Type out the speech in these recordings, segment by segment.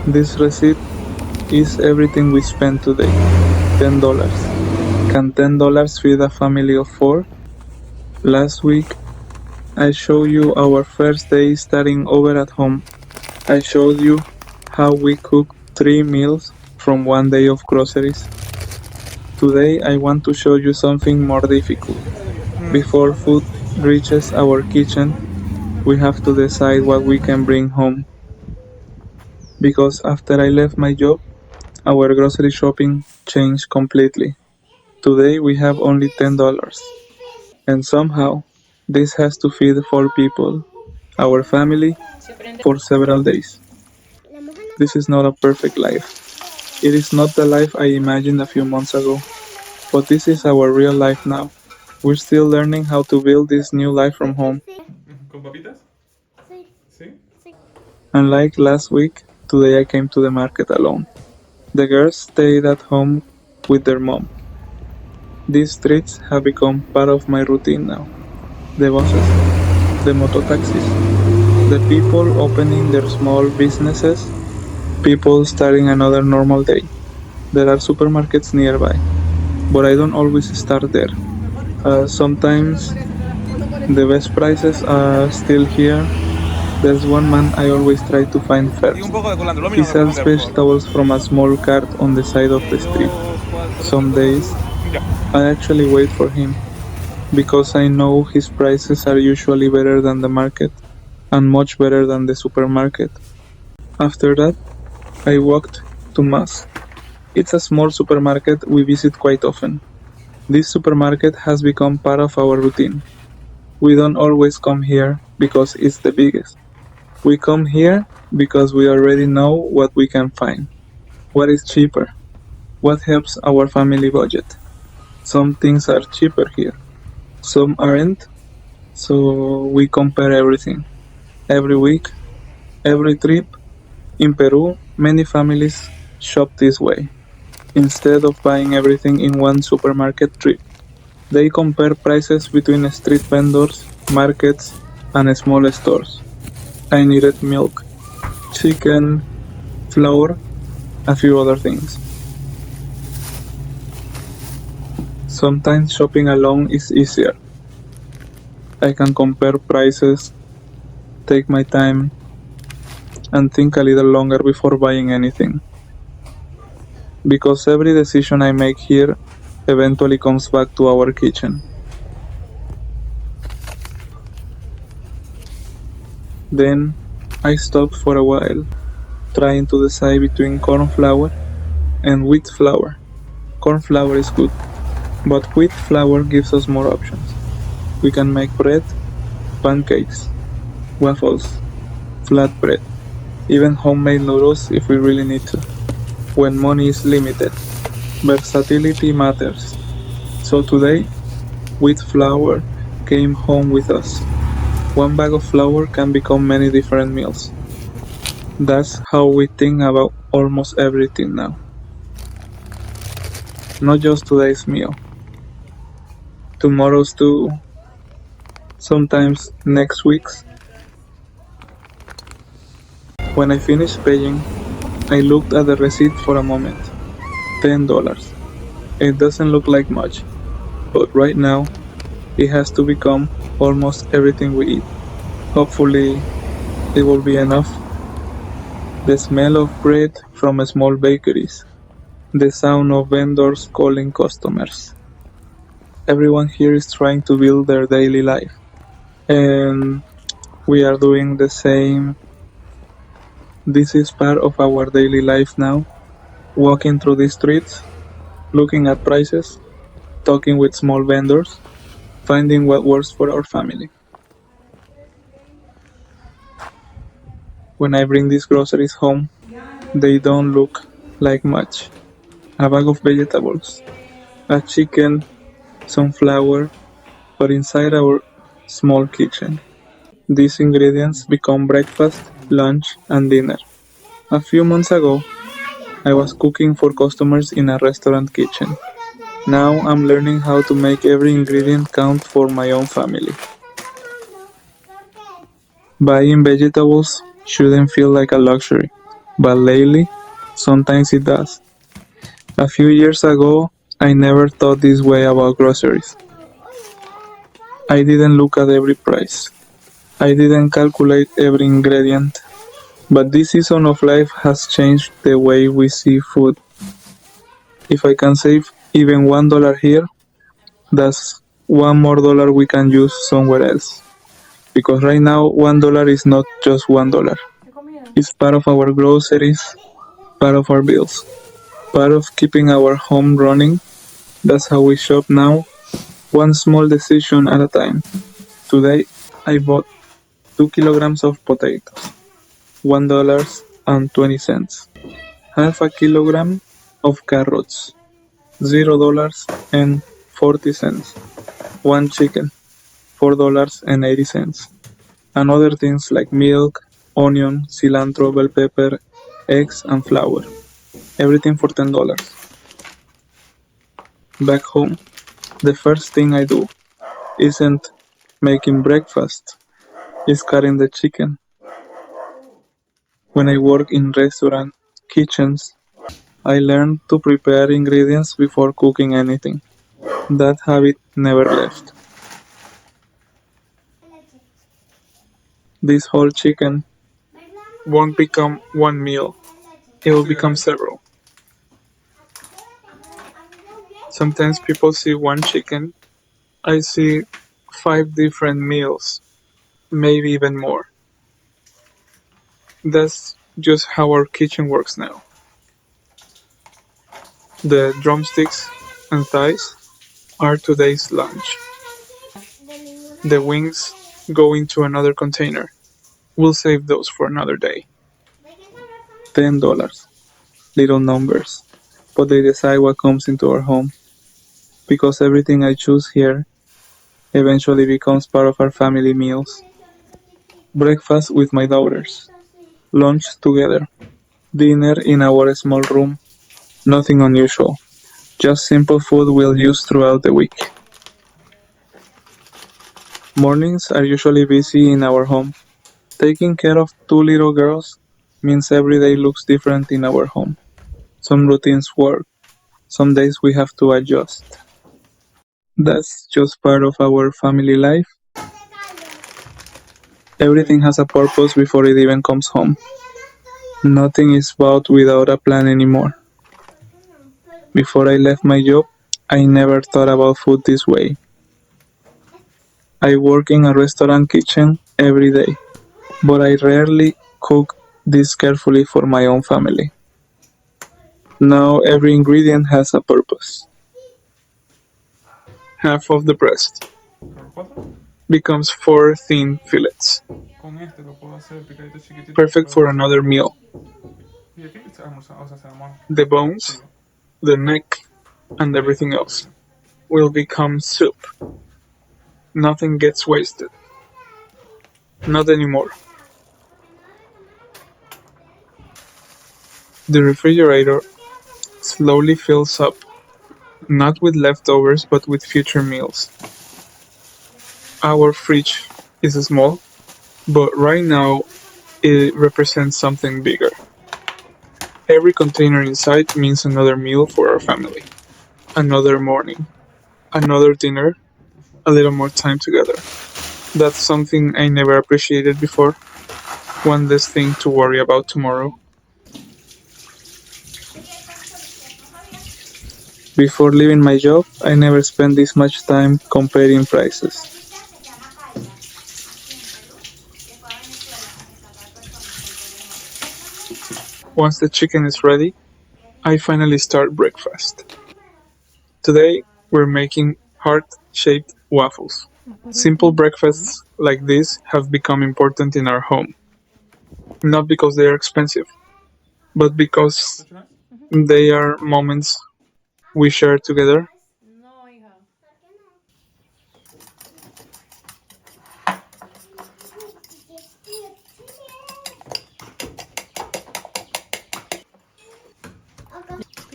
This receipt is everything we spent today. $10. Can $10 feed a family of 4? Last week, I showed you our first day starting over at home. I showed you how we cooked 3 meals from one day of groceries. Today, I want to show you something more difficult. Before food reaches our kitchen, we have to decide what we can bring home. Because after I left my job, our grocery shopping changed completely. Today we have only $10. And somehow, this has to feed 4 people, our family, for several days. This is not a perfect life. It is not the life I imagined a few months ago, but this is our real life now. We're still learning how to build this new life from home. ¿Con papitas? Sí. Unlike last week, today I came to the market alone. The girls stayed at home with their mom. These streets have become part of my routine now. The buses, the mototaxis, the people opening their small businesses, people starting another normal day. There are supermarkets nearby, but I don't always start there. Sometimes the best prices are still here. There's one man I always try to find Y un first. poco de culantro. Lo He mismo me sells ponga, por favor. vegetables from a small cart on the side of the street. Dos, Some cuatro. days Ya. I actually wait for him because I know his prices are usually better than the market and much better than the supermarket. After that, I walked to Mas. It's a small supermarket we visit quite often. This supermarket has become part of our routine. We don't always come here because it's the biggest. We come here because we already know what we can find. What is cheaper? What helps our family budget? Some things are cheaper here, some aren't, so we compare everything. Every week, every trip. In Peru, many families shop this way. Instead of buying everything in one supermarket trip, they compare prices between street vendors, markets, and small stores. I needed milk, chicken, flour, a few other things. Sometimes shopping alone is easier. I can compare prices, take my time, and think a little longer before buying anything. Because every decision I make here eventually comes back to our kitchen. Then I stopped for a while, trying to decide between corn flour and wheat flour. Corn flour is good, but wheat flour gives us more options. We can make bread, pancakes, waffles, flatbread, even homemade noodles if we really need to. When money is limited, versatility matters. So today, wheat flour came home with us. One bag of flour can become many different meals. That's how we think about almost everything now. Not just today's meal, tomorrow's too, sometimes next week's. When I finished paying, I looked at the receipt for a moment. $10. It doesn't look like much, but right now, it has to become almost everything we eat. Hopefully, it will be enough. The smell of bread from small bakeries, the sound of vendors calling customers. Everyone here is trying to build their daily life, and we are doing the same. This is part of our daily life now, walking through the streets, looking at prices, talking with small vendors, finding what works for our family. When I bring these groceries home, they don't look like much. A bag of vegetables, a chicken, some flour, but inside our small kitchen, these ingredients become breakfast, lunch, and dinner. A few months ago, I was cooking for customers in a restaurant kitchen. Now I'm learning how to make every ingredient count for my own family. Buying vegetables shouldn't feel like a luxury. but lately, sometimes it does. A few years ago, I never thought this way about groceries. I didn't look at every price. I didn't calculate every ingredient. But this season of life has changed the way we see food. If I can save even $1 here, that's one more dollar we can use somewhere else. Because right now, $1 is not just $1. It's part of our groceries, part of our bills, part of keeping our home running. That's how we shop now, one small decision at a time. Today, I bought 2 kilograms of potatoes, $1.20. Half a kilogram of carrots, $0.40. One chicken, $4.80. And other things like milk, onion, cilantro, bell pepper, eggs, and flour. Everything for $10. Back home, the first thing I do isn't making breakfast, it's cutting the chicken. When I work in restaurant kitchens, I learned to prepare ingredients before cooking anything. That habit never left. This whole chicken won't become one meal, it will become several. Sometimes people see one chicken, I see 5 different meals, maybe even more. That's just how our kitchen works now. The drumsticks and thighs are today's lunch. The wings go into another container. We'll save those for another day. $10. Little numbers. But they decide what comes into our home. Because everything I choose here eventually becomes part of our family meals. Breakfast with my daughters. Lunch together. Dinner in our small room. Nothing unusual. Just simple food we'll use throughout the week. Mornings are usually busy in our home. Taking care of 2 little girls means every day looks different in our home. Some routines work, some days we have to adjust. That's just part of our family life. Everything has a purpose before it even comes home. Nothing is bought without a plan anymore. Before I left my job, I never thought about food this way. I work in a restaurant kitchen every day, but I rarely cook this carefully for my own family. Now every ingredient has a purpose. Half of the breast becomes 4 thin fillets, perfect for another meal. The bones, the neck, and everything else will become soup. Nothing gets wasted. Not anymore. The refrigerator slowly fills up, not with leftovers but with future meals. Our fridge is small, but right now it represents something bigger. Every container inside means another meal for our family, another morning, another dinner, a little more time together. That's something I never appreciated before. One less thing to worry about tomorrow. Before leaving my job, I never spent this much time comparing prices. Once the chicken is ready, I finally start breakfast. Today, we're making heart-shaped waffles. Simple breakfasts like this have become important in our home. Not because they are expensive, but because they are moments we share together.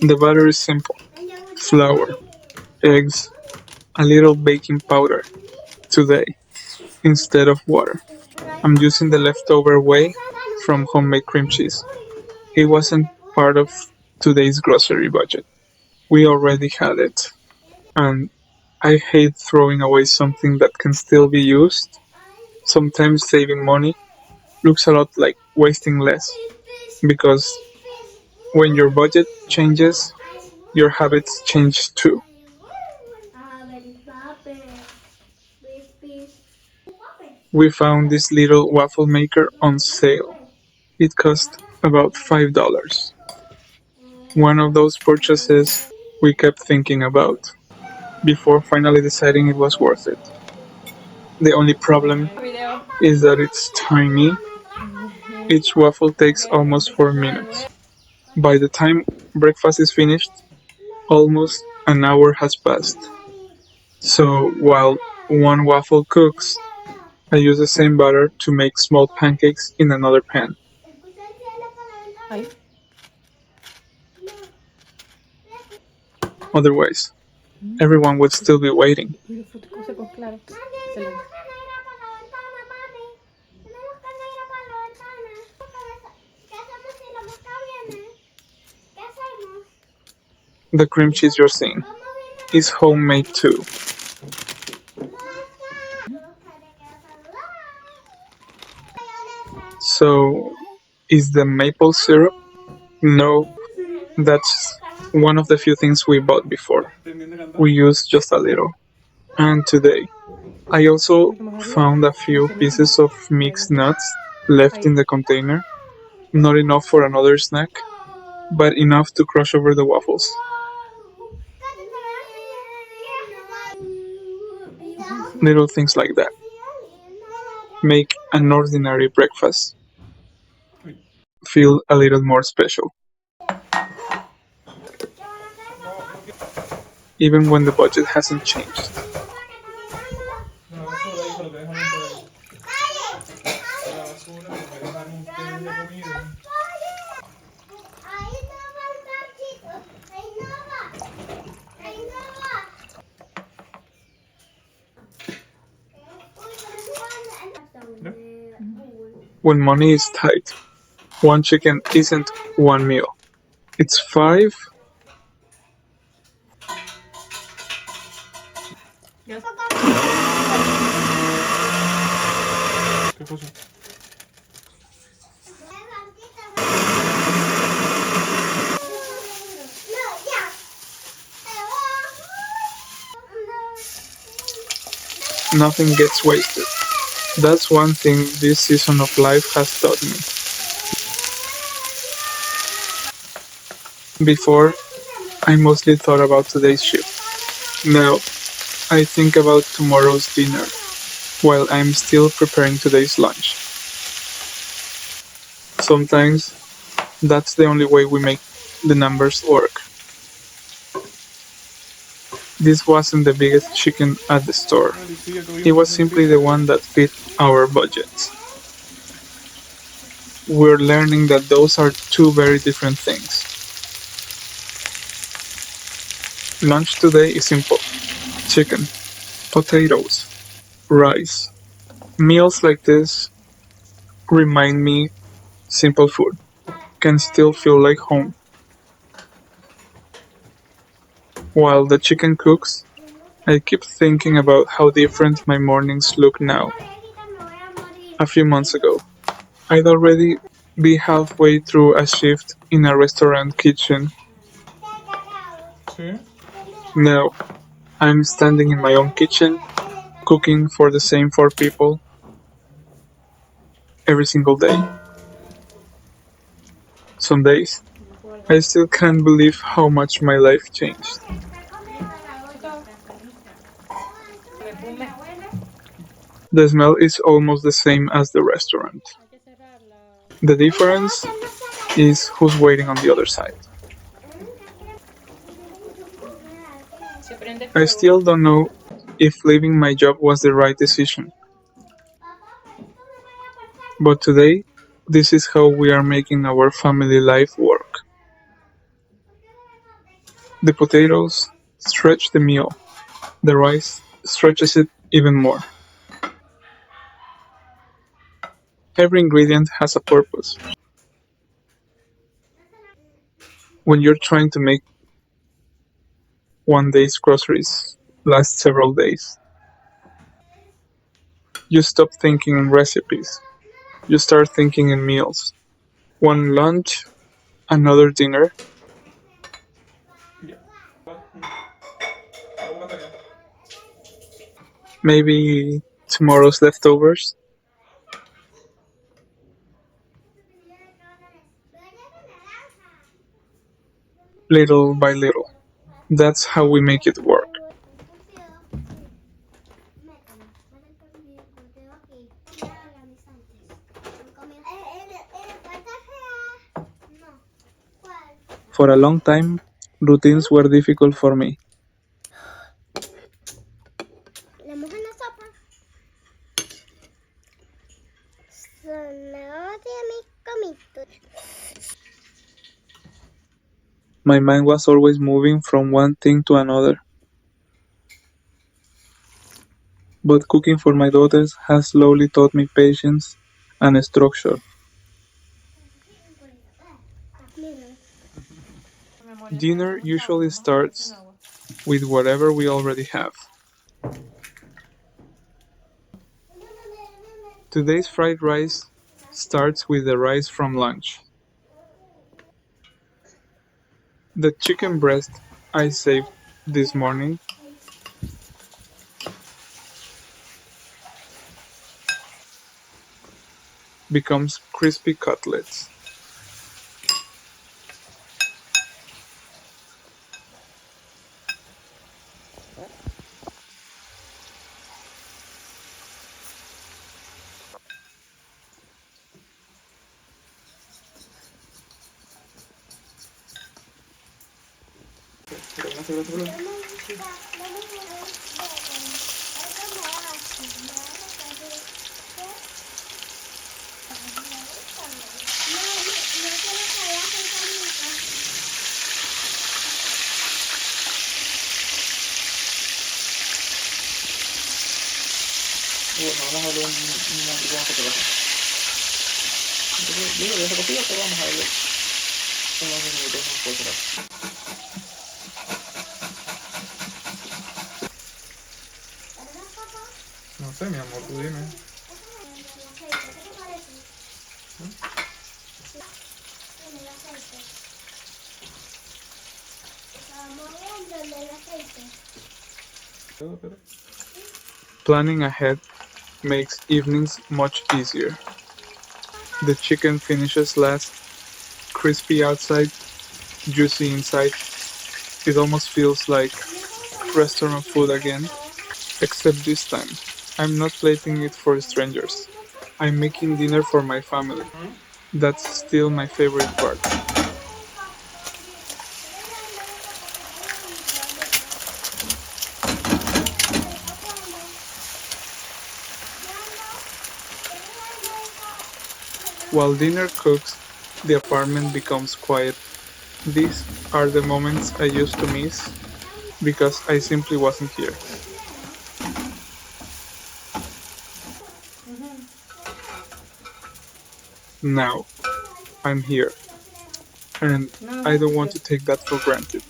The batter is simple: flour, eggs, a little baking powder. Today, instead of water, I'm using the leftover whey from homemade cream cheese. It wasn't part of today's grocery budget. We already had it. And I hate throwing away something that can still be used. Sometimes saving money looks a lot like wasting less because when your budget changes, your habits change too. We found this little waffle maker on sale. It cost about $5. One of those purchases we kept thinking about before finally deciding it was worth it. The only problem is that it's tiny. Each waffle takes almost 4 minutes. By the time breakfast is finished, almost an hour has passed. So while one waffle cooks, I use the same batter to make small pancakes in another pan. Otherwise, everyone would still be waiting. The cream cheese you're seeing is homemade too. So, is the maple syrup? No, that's one of the few things we bought before. We used just a little. And today, I also found a few pieces of mixed nuts left in the container. Not enough for another snack, but enough to crush over the waffles. Little things like that make an ordinary breakfast feel a little more special, even when the budget hasn't changed. When money is tight, one chicken isn't one meal. It's five. Nothing gets wasted. That's one thing this season of life has taught me. Before, I mostly thought about today's shift. Now, I think about tomorrow's dinner while I'm still preparing today's lunch. Sometimes, that's the only way we make the numbers work. This wasn't the biggest chicken at the store. It was simply the one that fit our budgets. We're learning that those are two very different things. Lunch today is simple: chicken, potatoes, rice. Meals like this remind me simple food can still feel like home. While the chicken cooks, I keep thinking about how different my mornings look now. A few months ago, I'd already be halfway through a shift in a restaurant kitchen. Now, I'm standing in my own kitchen, cooking for the same 4 people every single day. Some days, I still can't believe how much my life changed. The smell is almost the same as the restaurant. The difference is who's waiting on the other side. I still don't know if leaving my job was the right decision. But today, this is how we are making our family life work. The potatoes stretch the meal. The rice stretches it even more. Every ingredient has a purpose. When you're trying to make one day's groceries last several days, you stop thinking in recipes. You start thinking in meals. One lunch, another dinner, Ya. Aguanta acá. maybe tomorrow's leftovers, little by little. That's how we make it work. For a long time, routines were difficult for me. My mind was always moving from one thing to another. But cooking for my daughters has slowly taught me patience and structure. Dinner usually starts with whatever we already have. Today's fried rice starts with the rice from lunch. The chicken breast I saved this morning becomes crispy cutlets. Gracias, gracias. Bueno, vamos a ver una fotografía. Entonces, yo lo dejo cocido, pero vamos a ver unos minutos más por cerrar. No sé, mi amor, tú dime. Pero. Planning ahead makes evenings much easier. The chicken finishes last, crispy outside, juicy inside. It almost feels like restaurant food again, except this time. I'm not plating it for strangers. I'm making dinner for my family. That's still my favorite part. While dinner cooks, the apartment becomes quiet. These are the moments I used to miss because I simply wasn't here. Now, I'm here, and I don't want to take that for granted.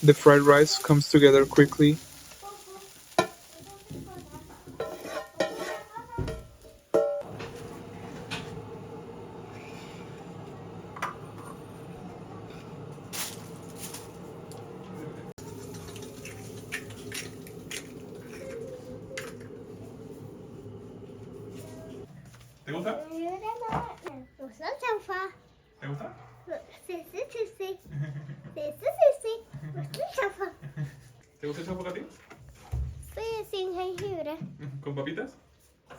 The fried rice comes together quickly. ¿Te gusta? Me gusta el sofá. ¿Te gusta? Sí, sí, sí, sí. Sí, sí, sí, sí. Chafa. ¿Te gusta el chapo a ti? Sí, sin jengibre. ¿Con papitas?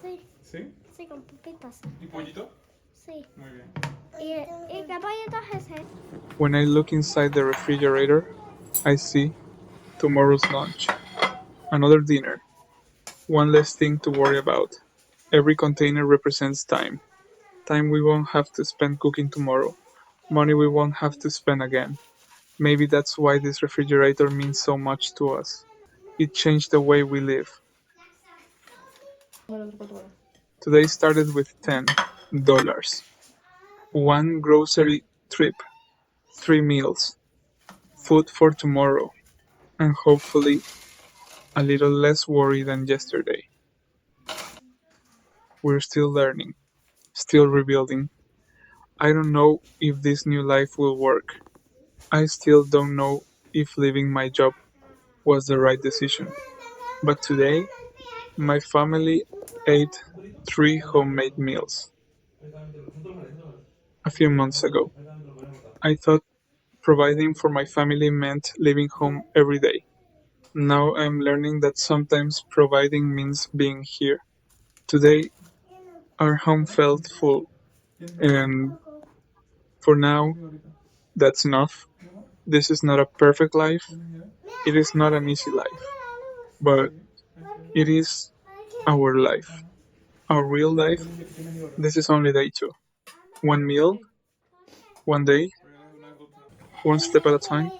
Sí, ¿Sí? sí, con papitas. ¿Y pollito? Sí. Muy bien. ¿Y qué pollito es ese? When I look inside the refrigerator, I see tomorrow's lunch, another dinner, one less thing to worry about. Every container represents time. Time we won't have to spend cooking tomorrow. Money we won't have to spend again. Maybe that's why this refrigerator means so much to us. It changed the way we live. Today started with $10. One grocery trip, 3 meals, food for tomorrow, and hopefully a little less worry than yesterday. We're still learning, still rebuilding. I don't know if this new life will work. I still don't know if leaving my job was the right decision. But today, my family ate 3 homemade meals. A few months ago, I thought providing for my family meant leaving home every day. Now I'm learning that sometimes providing means being here. Today, our home felt full, and for now, that's enough. This is not a perfect life. It is not an easy life, but it is our life. Our real life. This is only day two. One meal, one day, one step at a time.